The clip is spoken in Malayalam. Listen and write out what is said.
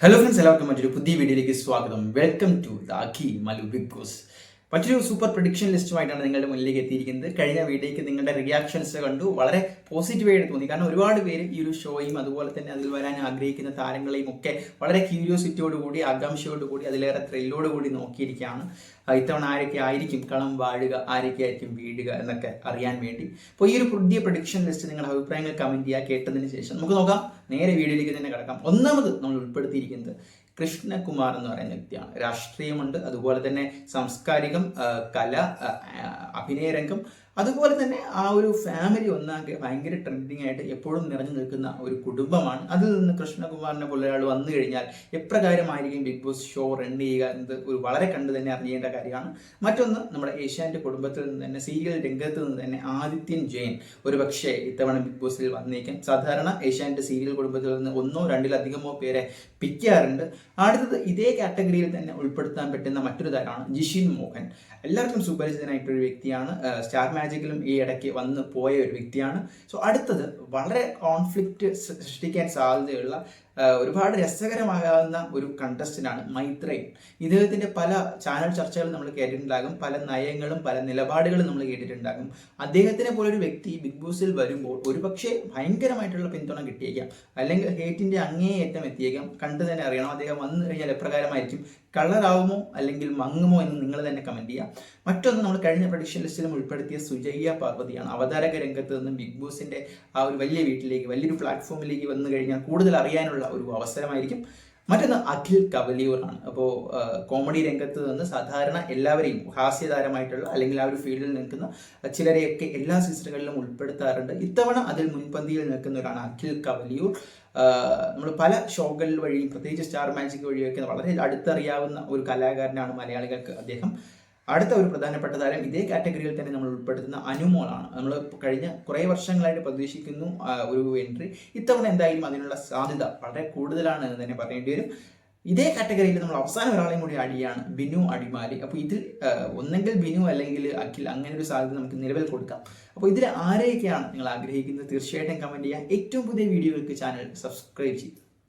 ഹലോ ഫ്രണ്ട്സ്, എല്ലാവർക്കും മറ്റൊരു പുതിയ വീഡിയോയിലേക്ക് സ്വാഗതം. Welcome to the Akhi Malu Bigg Boss. മറ്റൊരു സൂപ്പർ പ്രഡിക്ഷൻ ലിസ്റ്റുമായിട്ടാണ് നിങ്ങളുടെ മുന്നിലേക്ക് എത്തിയിരിക്കുന്നത്. കഴിഞ്ഞ വീഡിയോയ്ക്ക് നിങ്ങളുടെ റിയാക്ഷൻസ് കണ്ടു, വളരെ പോസിറ്റീവായിട്ട് തോന്നി. കാരണം ഒരുപാട് പേര് ഈ ഒരു ഷോയും അതുപോലെ തന്നെ അതിൽ വരാൻ ആഗ്രഹിക്കുന്ന താരങ്ങളെയും ഒക്കെ വളരെ ക്യൂരിയോസിറ്റിയോടുകൂടി, ആകാംക്ഷയോടുകൂടി, അതിലേറെ ത്രില്ലോടുകൂടി നോക്കിയിരിക്കുകയാണ്. ഇത്തവണ ആരൊക്കെ ആയിരിക്കും കളം വാഴുക, ആരൊക്കെ ആയിരിക്കും വീഴുക എന്നൊക്കെ അറിയാൻ വേണ്ടി. അപ്പോൾ ഈ ഒരു പുതിയ പ്രഡിക്ഷൻ ലിസ്റ്റ് നിങ്ങളുടെ അഭിപ്രായങ്ങൾ കമൻറ്റ് ചെയ്യുക. കേട്ടതിന് ശേഷം നമുക്ക് നോക്കാം, നേരെ വീഡിയോയിലേക്ക് തന്നെ കിടക്കാം. ഒന്നാമത് നമ്മൾ ഉൾപ്പെടുത്തിയിരിക്കുന്നത് കൃഷ്ണകുമാർ എന്ന് പറയുന്ന വ്യക്തിയാണ്. രാഷ്ട്രീയമുണ്ട്, അതുപോലെ തന്നെ സാംസ്കാരികം, കല, അഭിനയ രംഗം, അതുപോലെ തന്നെ ആ ഒരു ഫാമിലി ഒന്നാകെ ഭയങ്കര ട്രെൻഡിങ് ആയിട്ട് എപ്പോഴും നിറഞ്ഞു നിൽക്കുന്ന ഒരു കുടുംബമാണ്. അതിൽ നിന്ന് കൃഷ്ണകുമാറിനെ പോലെ ഒരാൾ വന്നു കഴിഞ്ഞാൽ എപ്രകാരമായിരിക്കും ബിഗ് ബോസ് ഷോ റൺ ചെയ്യുക എന്നത് ഒരു വളരെ കണ്ടു തന്നെ അറിയേണ്ട കാര്യമാണ്. മറ്റൊന്ന്, നമ്മുടെ ഏഷ്യാനെറ്റ് കുടുംബത്തിൽ നിന്ന് തന്നെ, സീരിയൽ രംഗത്ത് നിന്ന് തന്നെ ആദിത്യൻ ജയൻ ഒരു പക്ഷേ ഇത്തവണ ബിഗ് ബോസിൽ വന്നേക്കും. സാധാരണ ഏഷ്യാനെറ്റ് സീരിയൽ കുടുംബത്തിൽ നിന്ന് ഒന്നോ രണ്ടിലധികമോ പേരെ പിക്ക് ചെയ്യാറുണ്ട്. അടുത്തത് ഇതേ കാറ്റഗറിയിൽ തന്നെ ഉൾപ്പെടുത്താൻ പറ്റുന്ന മറ്റൊരു താരമാണ് ജിഷിൻ മോഹൻ. എല്ലാവർക്കും സുപരിചിതനായിട്ടൊരു വ്യക്തിയാണ്. സ്റ്റാർ മാജിക്കിലും ഈ ഇടയ്ക്ക് വന്ന് പോയ ഒരു വ്യക്തിയാണ്. സോ അടുത്തത് വളരെ കോൺഫ്ലിക്റ്റ് സൃഷ്ടിക്കാൻ സാധ്യതയുള്ള, ഒരുപാട് രസകരമാകാവുന്ന ഒരു കണ്ടസ്റ്റൻ്റാണ് മൈത്രേയൻ. ഇദ്ദേഹത്തിൻ്റെ പല ചാനൽ ചർച്ചകളും നമ്മൾ കേട്ടിട്ടുണ്ടാകും, പല നയങ്ങളും പല നിലപാടുകളും നമ്മൾ കേട്ടിട്ടുണ്ടാകും. അദ്ദേഹത്തിനെ പോലൊരു വ്യക്തി ബിഗ് ബോസിൽ വരുമ്പോൾ ഒരുപക്ഷെ ഭയങ്കരമായിട്ടുള്ള പിന്തുണ കിട്ടിയേക്കാം, അല്ലെങ്കിൽ ഹേറ്റിൻ്റെ അങ്ങേയറ്റം എത്തിയേക്കാം. കണ്ടു തന്നെ അറിയണം അദ്ദേഹം വന്നു കഴിഞ്ഞാൽ എപ്രകാരമായിരിക്കും, കളറാവുമോ അല്ലെങ്കിൽ മങ്ങുമോ എന്ന് നിങ്ങൾ തന്നെ കമൻറ്റ് ചെയ്യാം. മറ്റൊന്ന്, നമ്മൾ കഴിഞ്ഞ പ്രഡിക്ഷൻ ലിസ്റ്റിലും ഉൾപ്പെടുത്തിയ സുജയ്യ പാർവതിയാണ്. അവതാരക രംഗത്ത് നിന്നും ബിഗ് ബോസിൻ്റെ ആ ഒരു വലിയ വീട്ടിലേക്ക്, വലിയൊരു പ്ലാറ്റ്ഫോമിലേക്ക് വന്നു കഴിഞ്ഞാൽ കൂടുതൽ അറിയാനുള്ള ഒരു അവസരമായിരിക്കും. മറ്റൊന്ന് അഖിൽ കവലിയൂറാണ്. അപ്പോൾ കോമഡി രംഗത്ത് നിന്ന് സാധാരണ എല്ലാവരെയും, ഹാസ്യതാരമായിട്ടുള്ള അല്ലെങ്കിൽ ആ ഒരു ഫീൽഡിൽ നിൽക്കുന്ന ചിലരെയൊക്കെ എല്ലാ സീസണുകളിലും ഉൾപ്പെടുത്താറുണ്ട്. ഇത്തവണ അതിൽ മുൻപന്തിയിൽ നിൽക്കുന്നവരാണ് അഖിൽ കവലിയൂർ. നമ്മൾ പല ഷോകൾ വഴിയും, പ്രത്യേകിച്ച് സ്റ്റാർ മാജിക് വഴിയൊക്കെ വളരെ അടുത്തറിയാവുന്ന ഒരു കലാകാരനാണ് മലയാളികൾക്ക് അദ്ദേഹം. അടുത്ത ഒരു പ്രധാനപ്പെട്ട താരം ഇതേ കാറ്റഗറിയിൽ തന്നെ നമ്മൾ ഉൾപ്പെടുത്തുന്ന അനുമോളാണ്. നമ്മൾ കഴിഞ്ഞ കുറേ വർഷങ്ങളായിട്ട് പ്രതീക്ഷിക്കുന്നു ഒരു എൻട്രി. ഇത്തവണ എന്തായാലും അതിനുള്ള സാധ്യത വളരെ കൂടുതലാണ് എന്ന് തന്നെ പറയേണ്ടി വരും. ഇതേ കാറ്റഗറിയിൽ നമ്മൾ അവസാനം ഒരാളെയും കൂടി അടിയാണ്, ബിനു അടിമാലി. അപ്പോൾ ഇതിൽ ഒന്നെങ്കിൽ ബിനു അല്ലെങ്കിൽ അഖിൽ, അങ്ങനെ ഒരു സാധ്യത നമുക്ക് നിലവിൽ കൊടുക്കാം. അപ്പോൾ ഇതിൽ ആരെയൊക്കെയാണ് നിങ്ങൾ ആഗ്രഹിക്കുന്നത്? തീർച്ചയായിട്ടും കമൻറ്റ് ചെയ്യുക. ഏറ്റവും പുതിയ വീഡിയോകൾക്ക് ചാനൽ സബ്സ്ക്രൈബ് ചെയ്യും.